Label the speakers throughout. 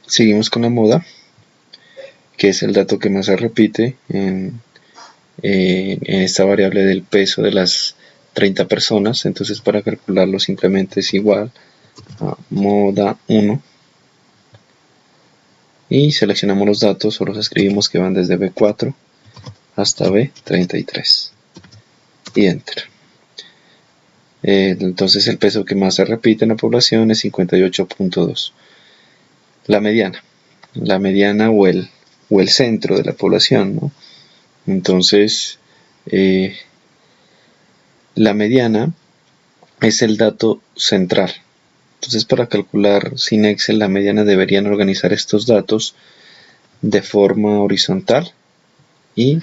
Speaker 1: Seguimos con la moda, que es el dato que más se repite en esta variable del peso de las 30 personas. Entonces, para calcularlo simplemente es igual a moda 1 y seleccionamos los datos o los escribimos que van desde B4 hasta B33 y enter. Entonces el peso que más se repite en la población es 58.2. La mediana o el centro de la población, ¿no? Entonces la mediana es el dato central. Entonces, para calcular sin Excel la mediana deberían organizar estos datos de forma horizontal y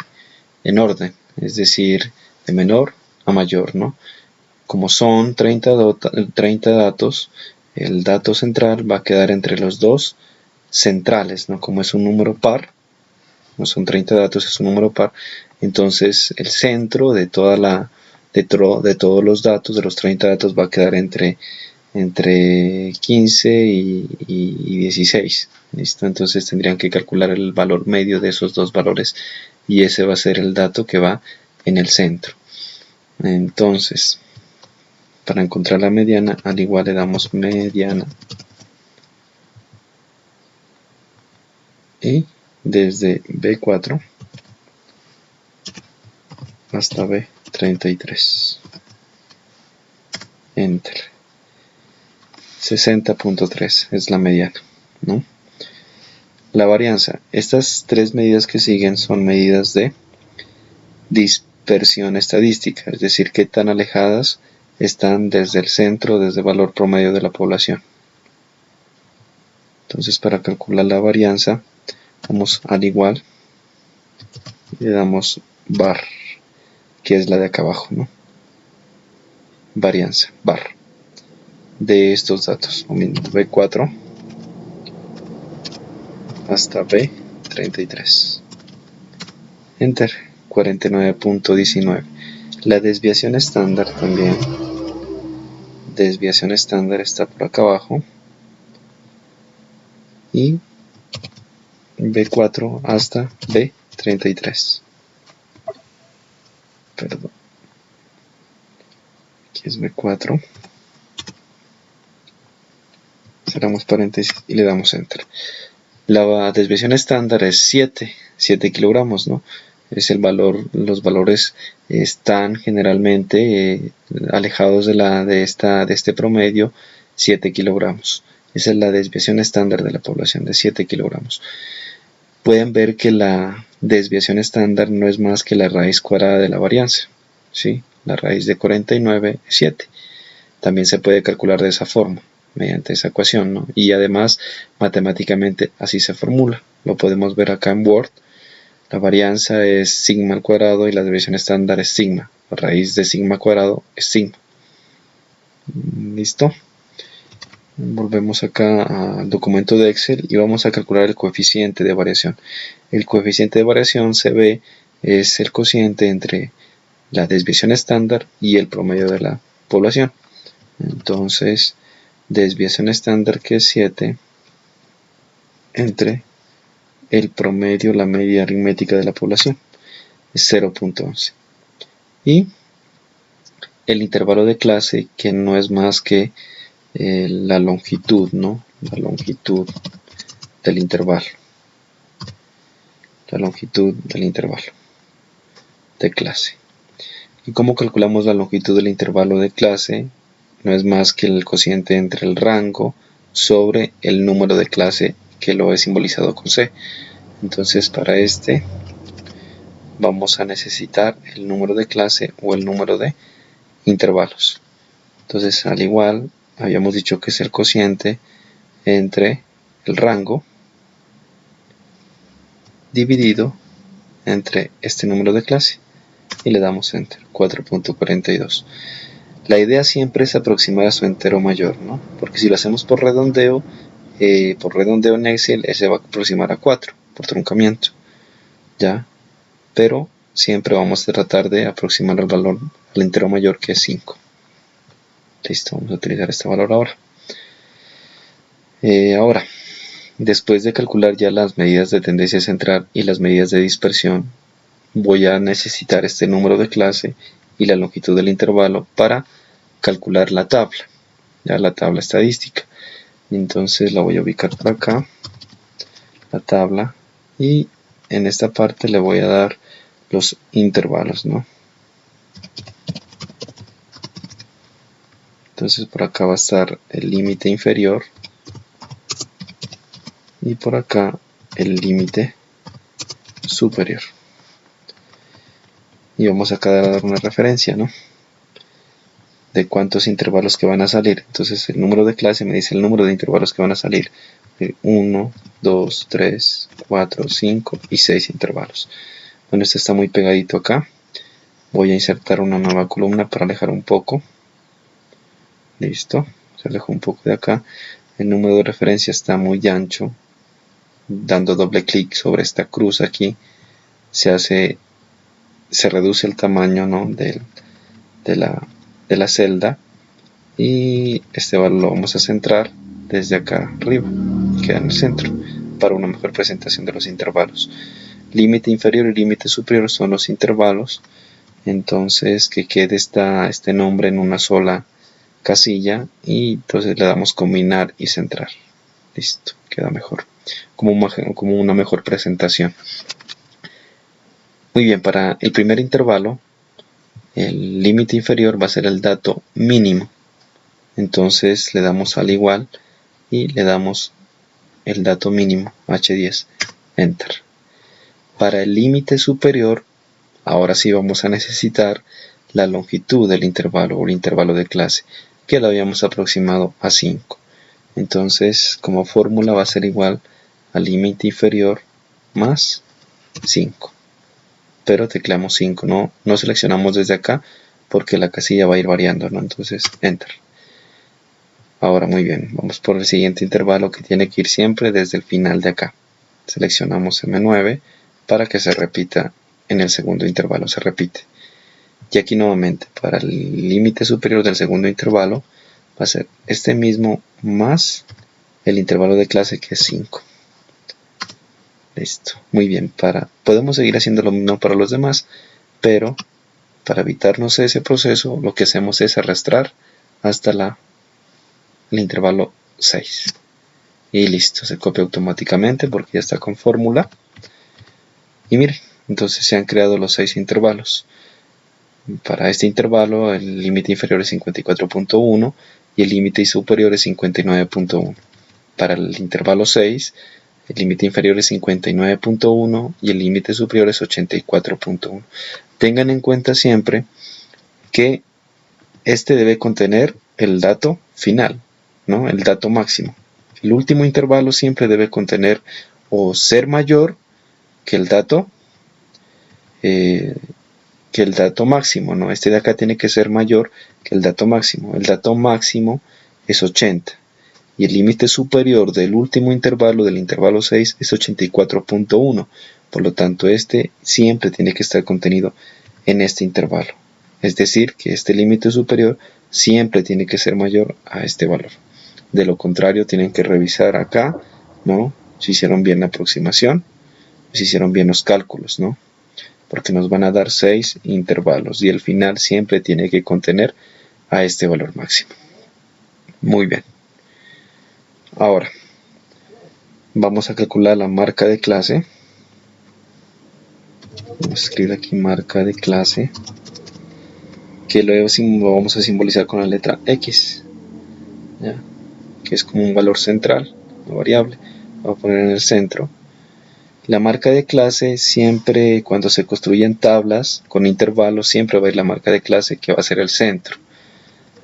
Speaker 1: en orden, es decir, de menor a mayor, ¿no? Como son 30 datos, el dato central va a quedar entre los dos centrales, ¿no? Como es un número par, no son 30 datos, es un número par, entonces el centro de todos los datos, de los 30 datos, va a quedar entre 15 y 16. ¿Listo? Entonces tendrían que calcular el valor medio de esos dos valores y ese va a ser el dato que va en el centro. Entonces, para encontrar la mediana, al igual le damos mediana y desde B4 hasta B33 enter. 60.3 es la mediana, ¿no? La varianza, estas tres medidas que siguen son medidas de dispersión estadística, es decir, qué tan alejadas están desde el centro, desde el valor promedio de la población. Entonces, para calcular la varianza, vamos al igual y le damos bar, que es la de acá abajo, ¿no? Varianza, bar, de estos datos, B4 hasta B33. Enter, 49.19. La desviación estándar también. Desviación estándar está por acá abajo. Y B4 hasta B33. Perdón. Aquí es B4. Cerramos paréntesis y le damos enter. La desviación estándar es 7 kilogramos, ¿no? Es el valor, los valores están generalmente alejados de este promedio 7 kilogramos. Esa es la desviación estándar de la población, de 7 kilogramos. Pueden ver que la desviación estándar no es más que la raíz cuadrada de la varianza, ¿sí? La raíz de 49 es 7. También se puede calcular de esa forma, mediante esa ecuación, ¿no? Y además, matemáticamente así se formula. Lo podemos ver acá en Word. La varianza es sigma al cuadrado y la desviación estándar es sigma. La raíz de sigma cuadrado es sigma. ¿Listo? Volvemos acá al documento de Excel y vamos a calcular el coeficiente de variación. El coeficiente de variación es el cociente entre la desviación estándar y el promedio de la población. Entonces, desviación estándar, que es 7, entre el promedio, la media aritmética de la población, es 0.11. Y el intervalo de clase, que no es más que la longitud, ¿no? La longitud del intervalo. La longitud del intervalo de clase. ¿Y cómo calculamos la longitud del intervalo de clase? No es más que el cociente entre el rango sobre el número de clase, que lo he simbolizado con C. Entonces, para este vamos a necesitar el número de clase o el número de intervalos. Entonces, al igual, habíamos dicho que es el cociente entre el rango dividido entre este número de clase y le damos enter, 4.42. La idea siempre es aproximar a su entero mayor, ¿no? Porque si lo hacemos por redondeo en Excel, se va a aproximar a 4 por truncamiento, ¿ya? Pero siempre vamos a tratar de aproximar al valor al entero mayor, que es 5. Listo, vamos a utilizar este valor ahora. Ahora, después de calcular ya las medidas de tendencia central y las medidas de dispersión, voy a necesitar este número de clase y la longitud del intervalo para calcular la tabla, ya la tabla estadística. Entonces la voy a ubicar por acá, la tabla, y en esta parte le voy a dar los intervalos, ¿no? Entonces por acá va a estar el límite inferior y por acá el límite superior. Y vamos acá a dar una referencia, ¿no? De cuántos intervalos que van a salir. Entonces el número de clase me dice el número de intervalos que van a salir. 1, 2, 3, 4, 5 y 6 intervalos. Bueno, este está muy pegadito acá. Voy a insertar una nueva columna para alejar un poco. Listo, se alejó un poco de acá. El número de referencia está muy ancho. Dando doble clic sobre esta cruz aquí, se reduce el tamaño, ¿no? de la celda, y este valor lo vamos a centrar desde acá arriba, queda en el centro, para una mejor presentación de los intervalos. Límite inferior y límite superior son los intervalos, entonces que quede este nombre en una sola casilla, y entonces le damos combinar y centrar. Listo, queda mejor, como una mejor presentación. Muy bien, para el primer intervalo, el límite inferior va a ser el dato mínimo. Entonces le damos al igual y le damos el dato mínimo, H10, Enter. Para el límite superior, ahora sí vamos a necesitar la longitud del intervalo o el intervalo de clase, que lo habíamos aproximado a 5. Entonces, como fórmula va a ser igual al límite inferior más 5. Pero tecleamos 5, no seleccionamos desde acá porque la casilla va a ir variando, ¿no? Entonces, Enter. Ahora muy bien, vamos por el siguiente intervalo que tiene que ir siempre desde el final de acá. Seleccionamos M9 para que se repita en el segundo intervalo, se repite. Y aquí nuevamente, para el límite superior del segundo intervalo, va a ser este mismo más el intervalo de clase, que es 5. Listo, muy bien. Podemos seguir haciendo lo mismo para los demás, pero para evitarnos ese proceso, lo que hacemos es arrastrar hasta el intervalo 6. Y listo, se copia automáticamente porque ya está con fórmula. Y miren, entonces se han creado los 6 intervalos. Para este intervalo el límite inferior es 54.1 y el límite superior es 59.1. Para el intervalo 6, el límite inferior es 59.1 y el límite superior es 84.1. Tengan en cuenta siempre que este debe contener el dato final, ¿no? El dato máximo. El último intervalo siempre debe contener o ser mayor que el dato máximo, ¿no? Este de acá tiene que ser mayor que el dato máximo. El dato máximo es 80 y el límite superior del último intervalo, del intervalo 6, es 84.1. Por lo tanto, este siempre tiene que estar contenido en este intervalo. Es decir, que este límite superior siempre tiene que ser mayor a este valor. De lo contrario, tienen que revisar acá, ¿no? Si hicieron bien la aproximación, si hicieron bien los cálculos, ¿no? Porque nos van a dar 6 intervalos y el final siempre tiene que contener a este valor máximo. Muy bien. Ahora, vamos a calcular la marca de clase. Vamos a escribir aquí marca de clase, que luego lo vamos a simbolizar con la letra X, ¿ya? Que es como un valor central, una variable. Vamos a poner en el centro. La marca de clase siempre, cuando se construyen tablas con intervalos, siempre va a ir la marca de clase, que va a ser el centro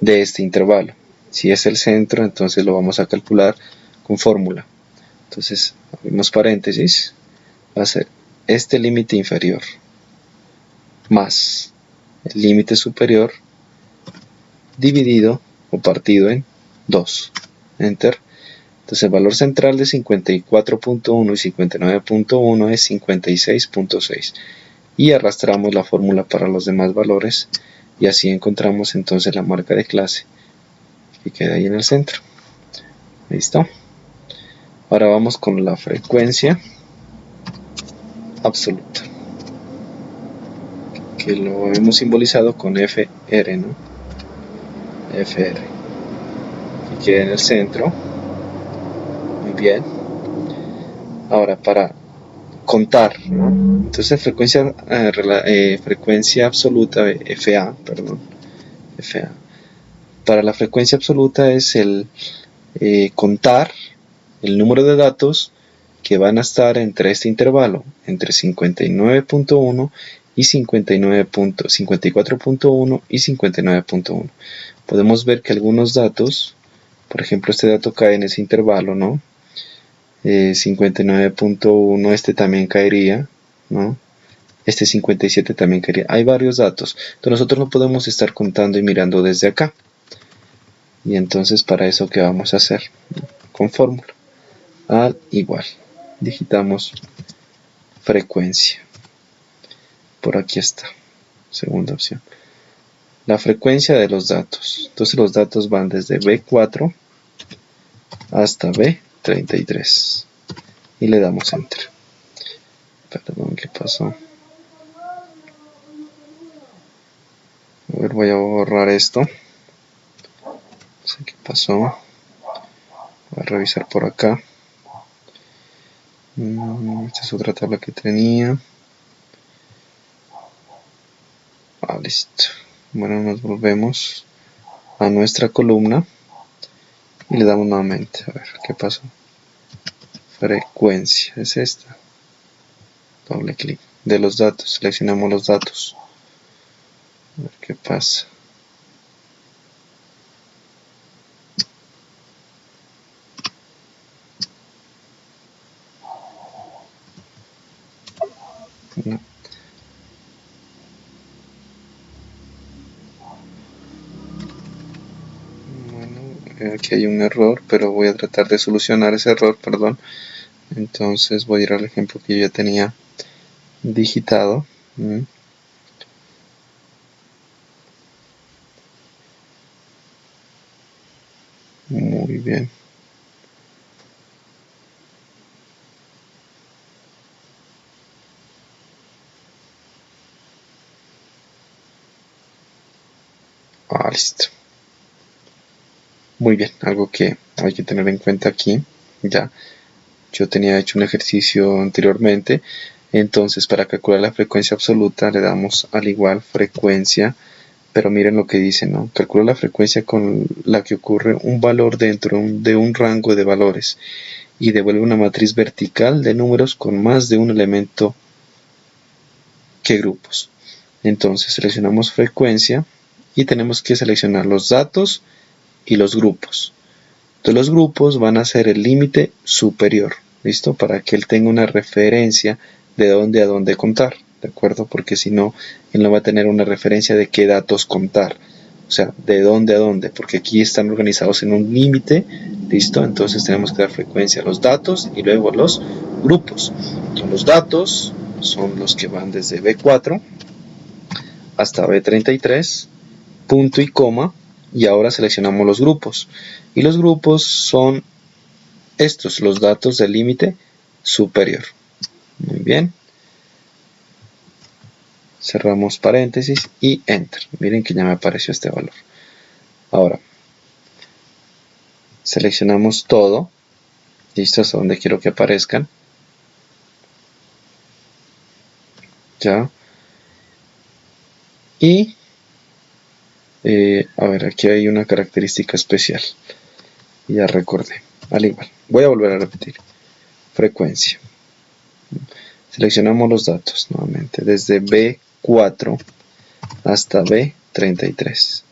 Speaker 1: de este intervalo. Si es el centro, entonces lo vamos a calcular con fórmula. Entonces, abrimos paréntesis, va a ser este límite inferior más el límite superior dividido o partido en 2. Enter. Entonces el valor central de 54.1 y 59.1 es 56.6. Y arrastramos la fórmula para los demás valores y así encontramos entonces la marca de clase que queda ahí en el centro. ¿Listo? Ahora vamos con la frecuencia absoluta, que lo hemos simbolizado con FR, ¿no? FR, que queda en el centro. Muy bien. Ahora para contar, ¿no? Entonces frecuencia absoluta, FA, perdón, FA. Para la frecuencia absoluta es el contar el número de datos que van a estar entre este intervalo, entre 59.1 y 54.1 y 59.1. Podemos ver que algunos datos, por ejemplo este dato cae en ese intervalo, ¿no? 59.1, este también caería, ¿no? Este 57 también caería. Hay varios datos. Entonces nosotros no podemos estar contando y mirando desde acá. Y entonces para eso, ¿qué vamos a hacer? Con fórmula. Al igual. Digitamos frecuencia. Por aquí está. Segunda opción. La frecuencia de los datos. Entonces los datos van desde B4 hasta B33. Y le damos enter. Perdón, ¿qué pasó? A ver, voy a borrar esto. No sé qué pasó. Voy a revisar por acá. Esta es otra tabla que tenía. Listo. Bueno, nos volvemos a nuestra columna y le damos nuevamente. A ver, ¿qué pasó? Frecuencia, es esta. Doble clic. De los datos, seleccionamos los datos. A ver qué pasa. No. Bueno, aquí hay un error, pero voy a tratar de solucionar ese error, perdón. Entonces voy a ir al ejemplo que yo ya tenía digitado. Muy bien. Listo. Muy bien, algo que hay que tener en cuenta aquí. Ya, yo tenía hecho un ejercicio anteriormente. Entonces, para calcular la frecuencia absoluta, le damos al igual frecuencia. Pero miren lo que dice, ¿no? Calcula la frecuencia con la que ocurre un valor dentro de un rango de valores y devuelve una matriz vertical de números con más de un elemento que grupos. Entonces seleccionamos frecuencia y tenemos que seleccionar los datos y los grupos. Entonces los grupos van a ser el límite superior, ¿listo? Para que él tenga una referencia de dónde a dónde contar, ¿de acuerdo? Porque si no, él no va a tener una referencia de qué datos contar. O sea, de dónde a dónde, porque aquí están organizados en un límite, ¿listo? Entonces tenemos que dar frecuencia a los datos y luego a los grupos. Entonces, los datos son los que van desde B4 hasta B33, punto y coma, y ahora seleccionamos los grupos. Y los grupos son estos, los datos del límite superior. Muy bien. Cerramos paréntesis y enter. Miren que ya me apareció este valor. Ahora, seleccionamos todo. Listo, hasta donde quiero que aparezcan. Ya. Y, a ver, aquí hay una característica especial. Ya recordé. Al igual. Voy a volver a repetir. Frecuencia. Seleccionamos los datos nuevamente. Desde B4 hasta B33.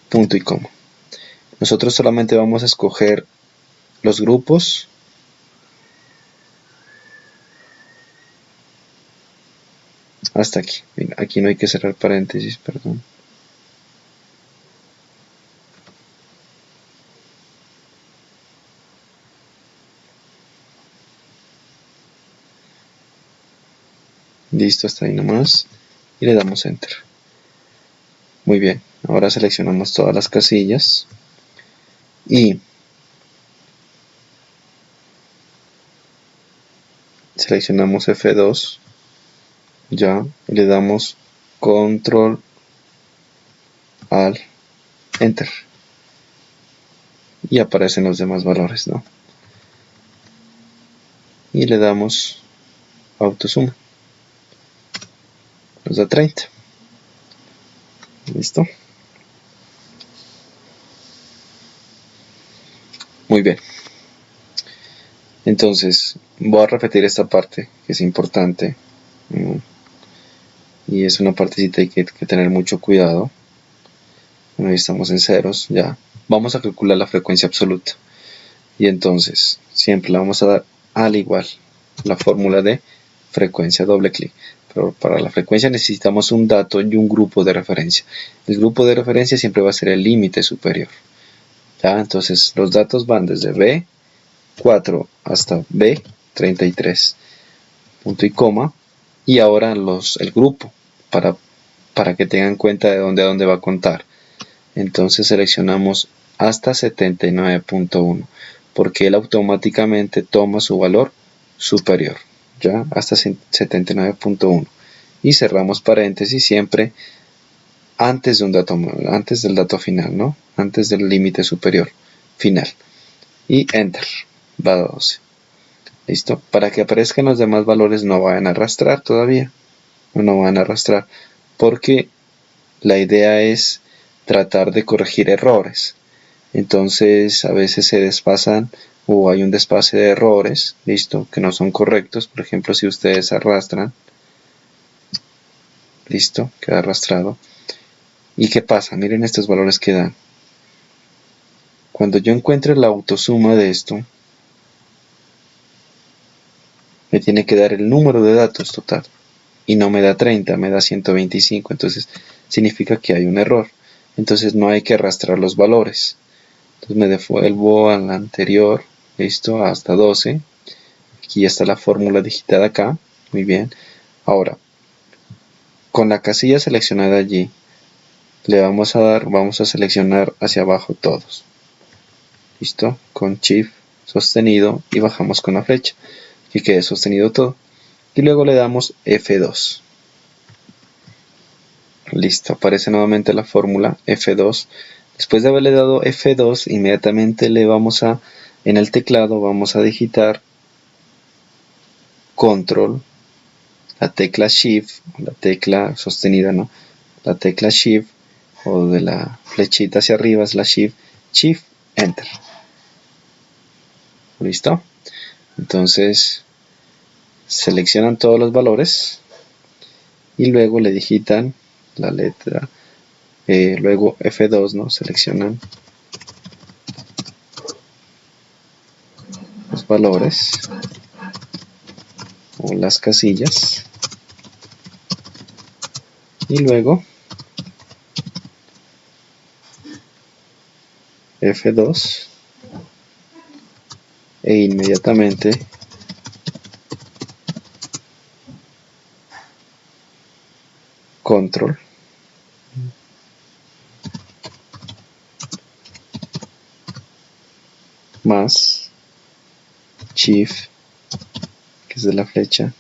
Speaker 1: Punto y coma. Nosotros solamente vamos a escoger los grupos hasta aquí. Mira, aquí no hay que cerrar paréntesis, perdón. Listo, hasta ahí nomás. Y le damos enter. Muy bien, ahora seleccionamos todas las casillas. Y seleccionamos F2, ya, y le damos control al enter y aparecen los demás valores, ¿no? Y le damos autosuma, nos da 30. Listo. Muy bien. Entonces voy a repetir esta parte que es importante, y es una partecita que hay que tener mucho cuidado. Bueno, ahí estamos en ceros, ya. Vamos a calcular la frecuencia absoluta. Y entonces siempre le vamos a dar al igual la fórmula de frecuencia, doble clic. Pero para la frecuencia necesitamos un dato y un grupo de referencia. El grupo de referencia siempre va a ser el límite superior. ¿Ya? Entonces los datos van desde B4 hasta B33. Punto y coma. Y ahora el grupo para que tengan cuenta de dónde va a contar. Entonces seleccionamos hasta 79.1 porque él automáticamente toma su valor superior, ya hasta 79.1, y cerramos paréntesis siempre antes de un dato, antes del dato final, ¿no? Antes del límite superior final, y enter, va a 12. Listo, para que aparezcan los demás valores no vayan a arrastrar todavía, no van a arrastrar, porque la idea es tratar de corregir errores. Entonces a veces se desfasan o hay un desfase de errores, listo, que no son correctos. Por ejemplo, si ustedes arrastran, listo, queda arrastrado. ¿Y qué pasa? Miren estos valores que dan. Cuando yo encuentre la autosuma de esto, me tiene que dar el número de datos total. Y no me da 30, me da 125. Entonces significa que hay un error. Entonces no hay que arrastrar los valores. Entonces me devuelvo al anterior, listo, hasta 12. Aquí ya está la fórmula digitada acá, muy bien. Ahora, con la casilla seleccionada allí, le vamos a seleccionar hacia abajo todos. Listo, con Shift sostenido y bajamos con la flecha, que quede sostenido todo. Y luego le damos F2. Listo, aparece nuevamente la fórmula F2. Después de haberle dado F2, inmediatamente en el teclado vamos a digitar Control, la tecla Shift, la tecla sostenida, ¿no? La tecla Shift, o de la flechita hacia arriba es la Shift, Enter. ¿Listo? Entonces seleccionan todos los valores y luego le digitan la letra, luego F2, ¿no? Seleccionan los valores o las casillas y luego F2 e inmediatamente Control más Shift, que es de la flecha,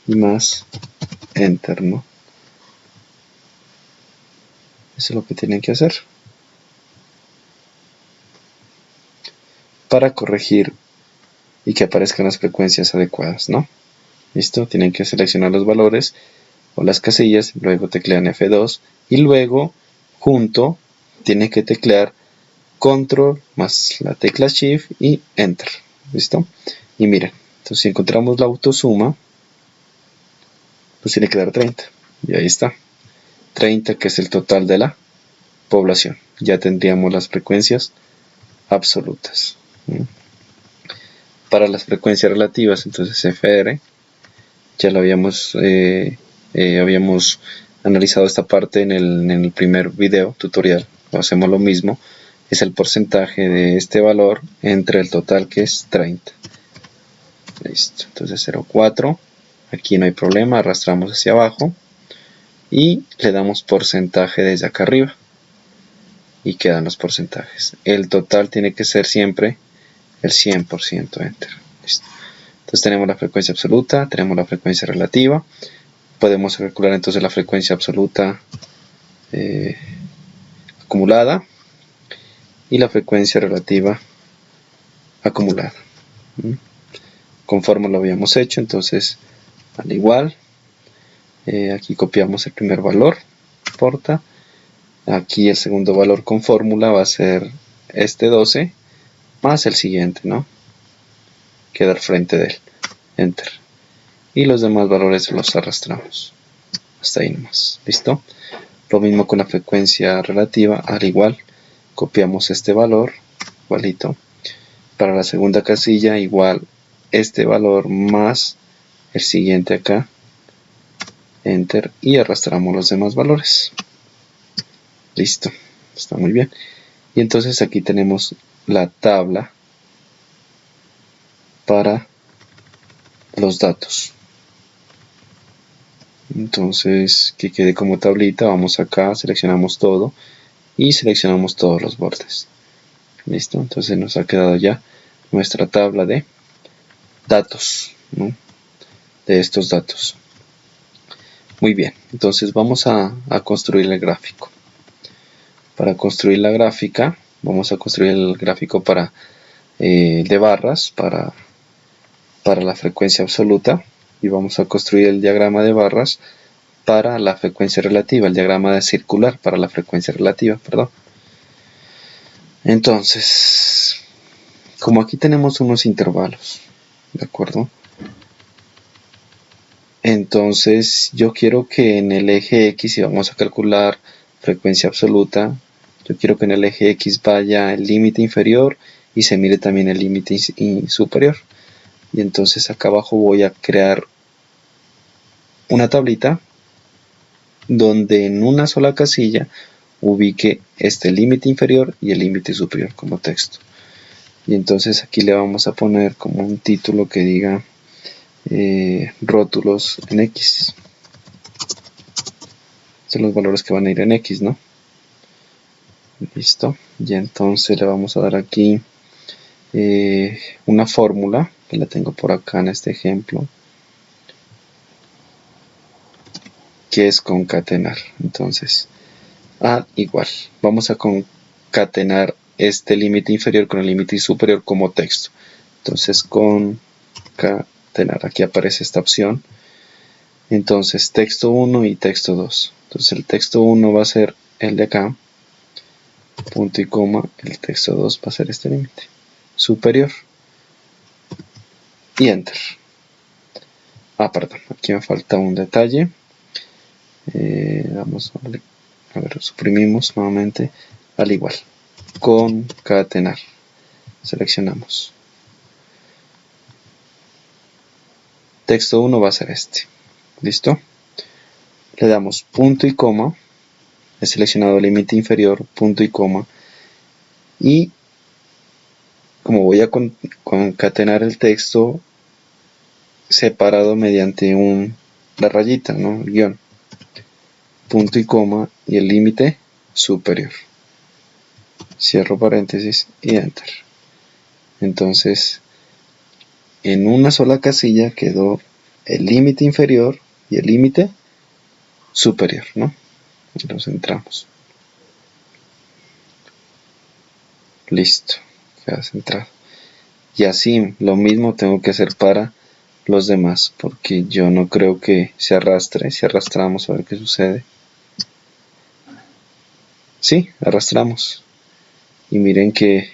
Speaker 1: y más Enter, ¿no? Eso es lo que tienen que hacer para corregir y que aparezcan las frecuencias adecuadas, ¿no? Listo, tienen que seleccionar los valores o las casillas, luego teclean F2 y luego junto tienen que teclear Control más la tecla Shift y Enter. ¿Listo? Y miren, entonces si encontramos la autosuma, pues tiene que dar 30. Y ahí está. 30, que es el total de la población. Ya tendríamos las frecuencias absolutas. Para las frecuencias relativas, entonces FR, ya lo habíamos analizado esta parte en el primer video tutorial. Hacemos lo mismo, es el porcentaje de este valor entre el total, que es 30. Listo, entonces 0,4, aquí no hay problema, arrastramos hacia abajo y le damos porcentaje desde acá arriba y quedan los porcentajes. El total tiene que ser siempre el 100%, enter. Listo. Entonces tenemos la frecuencia absoluta, tenemos la frecuencia relativa. Podemos calcular entonces la frecuencia absoluta acumulada y la frecuencia relativa acumulada. Conforme lo habíamos hecho, entonces al igual, aquí copiamos el primer valor, importa. Aquí el segundo valor con fórmula va a ser este 12 más el siguiente, ¿no? Queda al frente de él. Enter. Y los demás valores los arrastramos. Hasta ahí nomás. ¿Listo? Lo mismo con la frecuencia relativa. Al igual, copiamos este valor, igualito. Para la segunda casilla, igual este valor más el siguiente acá. Enter. Y arrastramos los demás valores. Listo. Está muy bien. Y entonces aquí tenemos la tabla para los datos. Entonces, que quede como tablita, vamos acá, seleccionamos todo y seleccionamos todos los bordes. Listo, entonces nos ha quedado ya nuestra tabla de datos, ¿no? De estos datos. Muy bien, entonces vamos a construir el gráfico. Para construir la gráfica, vamos a construir el gráfico para de barras para la frecuencia absoluta, y vamos a construir el diagrama de barras para la frecuencia relativa, el diagrama de circular para la frecuencia relativa, perdón. Entonces, como aquí tenemos unos intervalos, ¿de acuerdo? Entonces yo quiero que en el eje X, si vamos a calcular frecuencia absoluta, yo quiero que en el eje X vaya el límite inferior y se mire también el límite superior. Y entonces acá abajo voy a crear una tablita donde en una sola casilla ubique este límite inferior y el límite superior como texto. Y entonces aquí le vamos a poner como un título que diga rótulos en X. Son los valores que van a ir en X, ¿no? Listo. Y entonces le vamos a dar aquí una fórmula, que la tengo por acá en este ejemplo, que es concatenar. Entonces, igual, vamos a concatenar este límite inferior con el límite superior como texto. Entonces, concatenar, aquí aparece esta opción. Entonces, texto 1 y texto 2. Entonces, el texto 1 va a ser el de acá, punto y coma. El texto 2 va a ser este límite superior. Y enter. Perdón, aquí me falta un detalle. Vamos a ver, suprimimos nuevamente, al igual, concatenar, seleccionamos, texto 1 va a ser este, listo, le damos punto y coma, he seleccionado el límite inferior, punto y coma, y como voy a concatenar el texto separado mediante la rayita, ¿no? El guión, punto y coma y el límite superior, cierro paréntesis y enter. Entonces en una sola casilla quedó el límite inferior y el límite superior, ¿no? Y los centramos. Listo, queda centrado. Y así lo mismo tengo que hacer para los demás, porque yo no creo que se arrastre. Si arrastramos, a ver qué sucede. Sí, arrastramos. Y miren que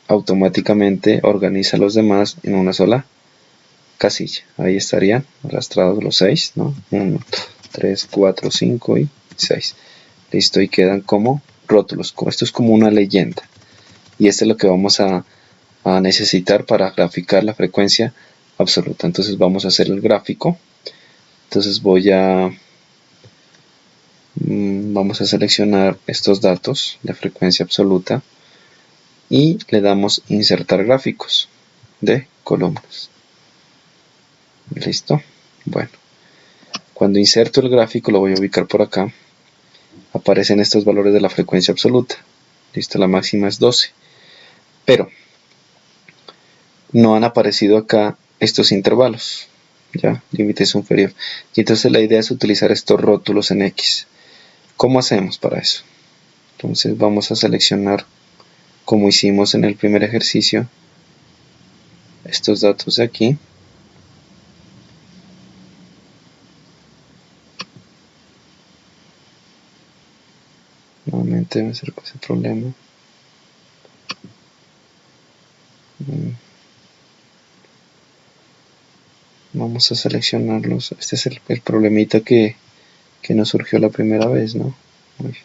Speaker 1: automáticamente organiza los demás en una sola casilla. Ahí estarían arrastrados los 6, ¿no? 1, 3, 4, 5 y 6. Listo, y quedan como rótulos. Esto es como una leyenda. Y esto es lo que vamos a necesitar para graficar la frecuencia absoluta. Entonces vamos a hacer el gráfico. Entonces vamos a seleccionar estos datos de frecuencia absoluta y le damos insertar gráficos de columnas. Listo. Bueno, cuando inserto el gráfico lo voy a ubicar por acá. Aparecen estos valores de la frecuencia absoluta. Listo, la máxima es 12. Pero no han aparecido acá estos intervalos, ya, límite inferior. Y entonces la idea es utilizar estos rótulos en X. ¿Cómo hacemos para eso? Entonces vamos a seleccionar, como hicimos en el primer ejercicio, estos datos de aquí. Nuevamente me acerco a ese problema. Vamos a seleccionarlos. Este es el problemita que nos surgió la primera vez, ¿no? Uy.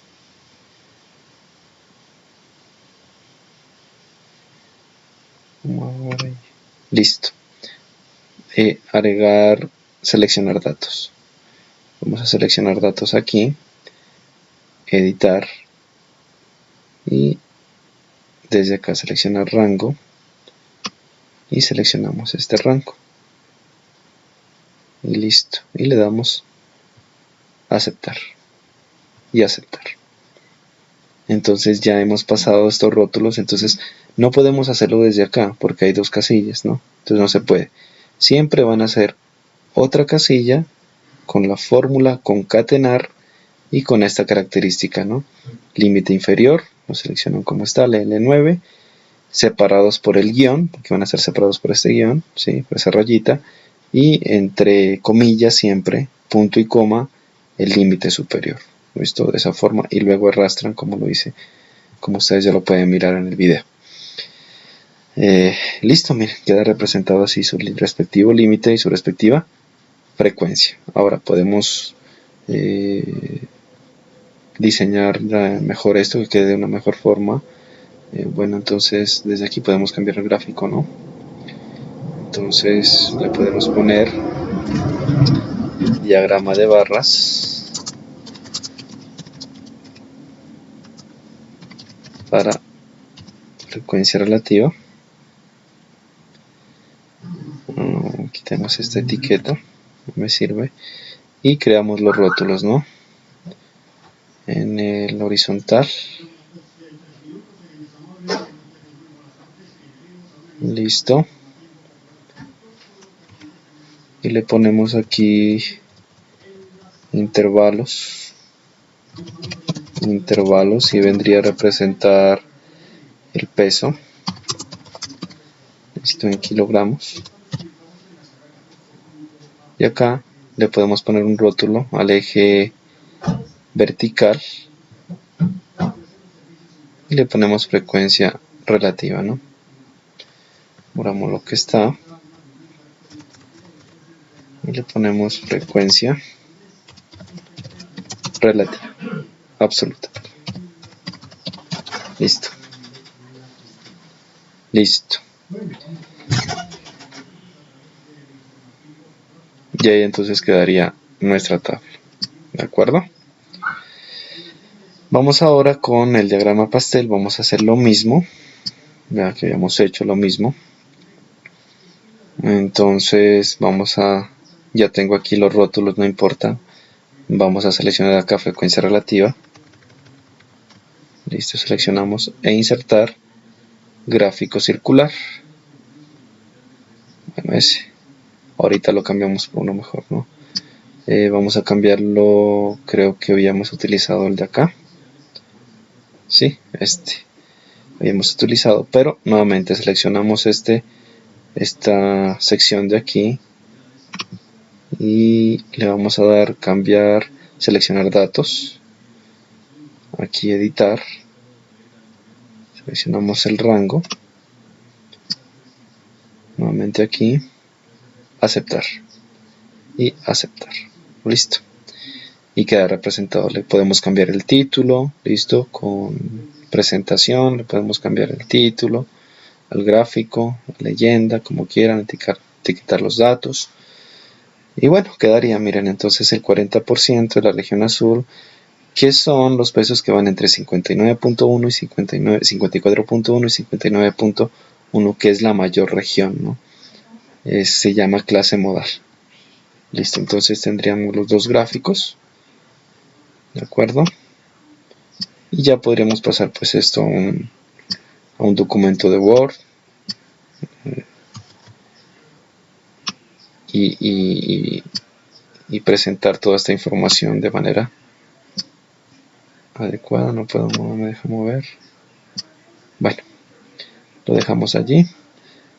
Speaker 1: Listo. Agregar, seleccionar datos. Vamos a seleccionar datos aquí, editar y desde acá seleccionar rango y seleccionamos este rango y listo, y le damos aceptar y aceptar. Entonces ya hemos pasado estos rótulos. Entonces no podemos hacerlo desde acá porque hay dos casillas, ¿no? Entonces no se puede. Siempre van a ser otra casilla con la fórmula concatenar y con esta característica, ¿no? Límite inferior, lo seleccionan como está, la L9, separados por el guión, porque van a ser separados por este guión, ¿sí? Por esa rayita, y entre comillas siempre, punto y coma, el límite superior. ¿Listo? De esa forma, y luego arrastran como lo hice, como ustedes ya lo pueden mirar en el video. Listo, miren, queda representado así su respectivo límite y su respectiva frecuencia. Ahora podemos diseñar mejor esto, que quede de una mejor forma. Bueno, entonces desde aquí podemos cambiar el gráfico, ¿no? Entonces le podemos poner diagrama de barras para frecuencia relativa. Quitemos esta etiqueta, no me sirve, y creamos los rótulos, ¿no? En el horizontal, listo, y le ponemos aquí intervalos y vendría a representar el peso, esto en kilogramos, y acá le podemos poner un rótulo al eje vertical y le ponemos frecuencia relativa, ¿no? Borramos lo que está y le ponemos frecuencia relativa absoluta. Listo. Listo. Y ahí entonces quedaría nuestra tabla. ¿De acuerdo? Vamos ahora con el diagrama pastel. Vamos a hacer lo mismo. Ya que habíamos hecho lo mismo. Entonces vamos a... Ya tengo aquí los rótulos, no importa. Vamos a seleccionar acá frecuencia relativa. Listo, seleccionamos e insertar gráfico circular. Bueno, ese. Ahorita lo cambiamos por uno mejor, ¿no? Vamos a cambiarlo, creo que habíamos utilizado el de acá. Sí, este. Habíamos utilizado, pero nuevamente seleccionamos esta sección de aquí y le vamos a dar cambiar, seleccionar datos. Aquí editar. Seleccionamos el rango. Nuevamente aquí. Aceptar. Y aceptar. Listo. Y queda representado. Le podemos cambiar el título. Listo. Con presentación. Le podemos cambiar el título. Al gráfico. Leyenda. Como quieran. Etiquetar los datos. Y bueno, quedaría, miren, entonces el 40% de la región azul, que son los pesos que van entre 59.1 y 54.1 y 59.1, que es la mayor región, ¿no? Se llama clase modal. Listo, entonces tendríamos los dos gráficos, ¿de acuerdo? Y ya podríamos pasar pues esto a un documento de Word. y presentar toda esta información de manera adecuada. No me deja mover. Bueno, lo dejamos allí.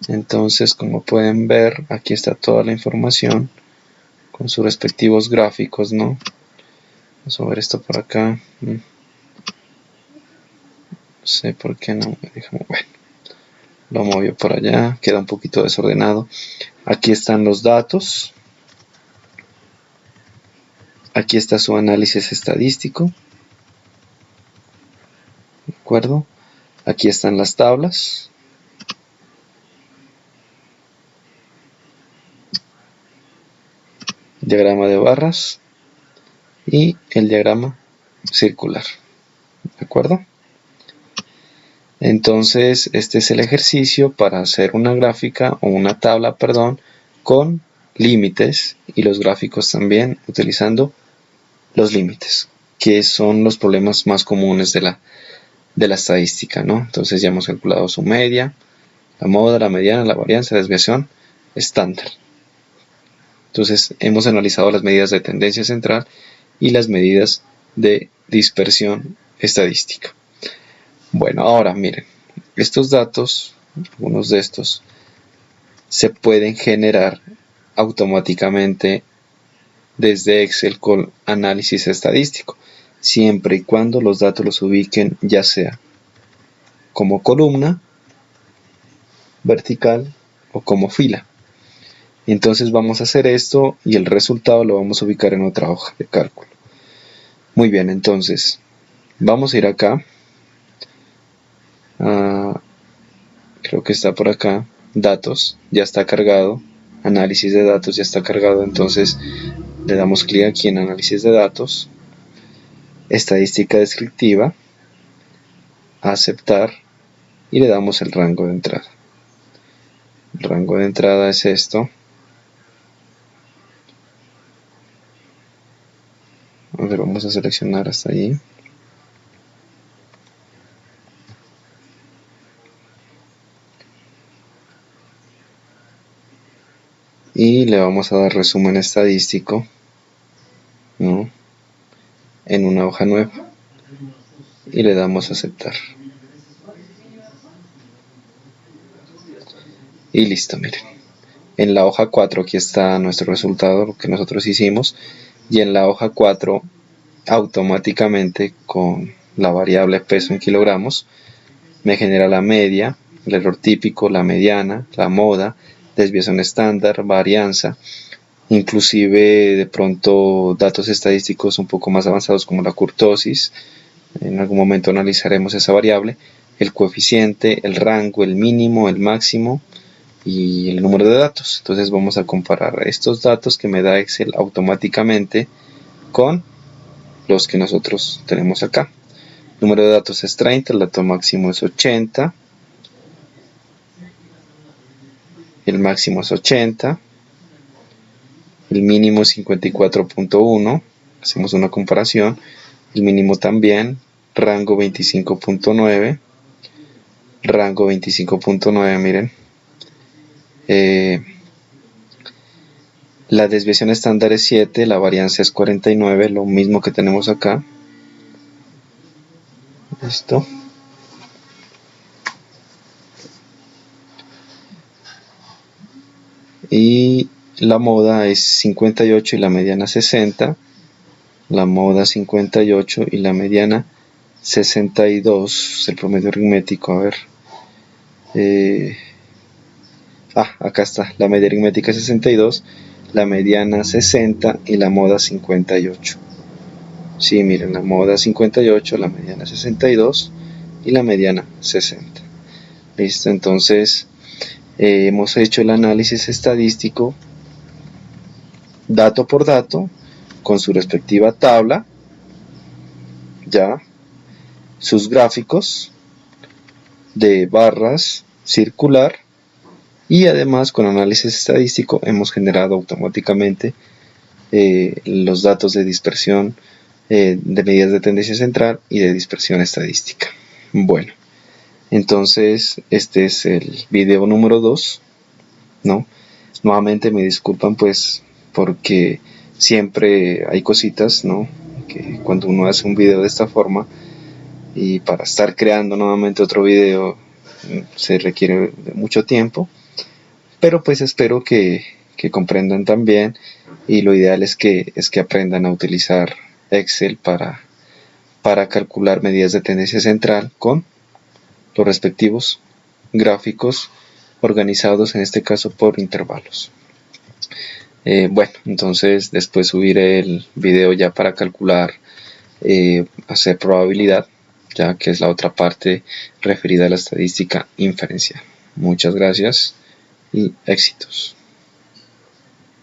Speaker 1: Entonces, como pueden ver, aquí está toda la información con sus respectivos gráficos, ¿no? Vamos a ver esto por acá. No sé por qué no me deja mover. Bueno, lo movió por allá, queda un poquito desordenado. Aquí están los datos. Aquí está su análisis estadístico. ¿De acuerdo? Aquí están las tablas. Diagrama de barras y el diagrama circular. ¿De acuerdo? Entonces, este es el ejercicio para hacer una gráfica o una tabla, perdón, con límites y los gráficos también utilizando los límites, que son los problemas más comunes de la estadística, ¿no? Entonces ya hemos calculado su media, la moda, la mediana, la varianza, la desviación estándar. Entonces hemos analizado las medidas de tendencia central y las medidas de dispersión estadística. Bueno, ahora miren, estos datos, algunos de estos, se pueden generar automáticamente desde Excel con análisis estadístico, siempre y cuando los datos los ubiquen ya sea como columna, vertical o como fila. Entonces vamos a hacer esto y el resultado lo vamos a ubicar en otra hoja de cálculo. Muy bien, entonces vamos a ir acá. Creo que está por acá. Datos, ya está cargado. Análisis de datos, ya está cargado. Entonces le damos clic aquí en análisis de datos. Estadística descriptiva. Aceptar. Y le damos el rango de entrada. El rango de entrada es esto. A ver, vamos a seleccionar hasta allí. Y le vamos a dar resumen estadístico, ¿no?, en una hoja nueva. Y le damos a aceptar. Y listo, miren. En la hoja 4 aquí está nuestro resultado, lo que nosotros hicimos. Y en la hoja 4 automáticamente con la variable peso en kilogramos me genera la media, el error típico, la mediana, la moda, desviación estándar, varianza, inclusive de pronto datos estadísticos un poco más avanzados como la kurtosis. En algún momento analizaremos esa variable, el coeficiente, el rango, el mínimo, el máximo y el número de datos. Entonces vamos a comparar estos datos que me da Excel automáticamente con los que nosotros tenemos acá. El número de datos es 30, el dato máximo es 80, el máximo es 80, el mínimo es 54.1, hacemos una comparación, el mínimo también, rango 25.9, rango 25.9, miren. La desviación estándar es 7, la varianza es 49, lo mismo que tenemos acá. Listo. Y la moda es 58 y la mediana 60. La moda 58 y la mediana 62. El promedio aritmético, a ver. Acá está. La media aritmética 62, la mediana 60 y la moda 58. Sí, miren, la moda 58, la mediana 62 y la mediana 60. Listo, entonces hemos hecho el análisis estadístico dato por dato con su respectiva tabla, ya, sus gráficos de barras circular, y además con análisis estadístico hemos generado automáticamente los datos de dispersión, de medidas de tendencia central y de dispersión estadística. Bueno, entonces este es el video número 2, ¿no? Nuevamente me disculpan pues porque siempre hay cositas, ¿no? Que cuando uno hace un video de esta forma y para estar creando nuevamente otro video se requiere de mucho tiempo, pero pues espero que comprendan también, y lo ideal es que aprendan a utilizar Excel para calcular medidas de tendencia central con los respectivos gráficos organizados en este caso por intervalos. Bueno, entonces después subiré el video ya para calcular, hacer probabilidad, ya que es la otra parte referida a la estadística inferencial. Muchas gracias y éxitos.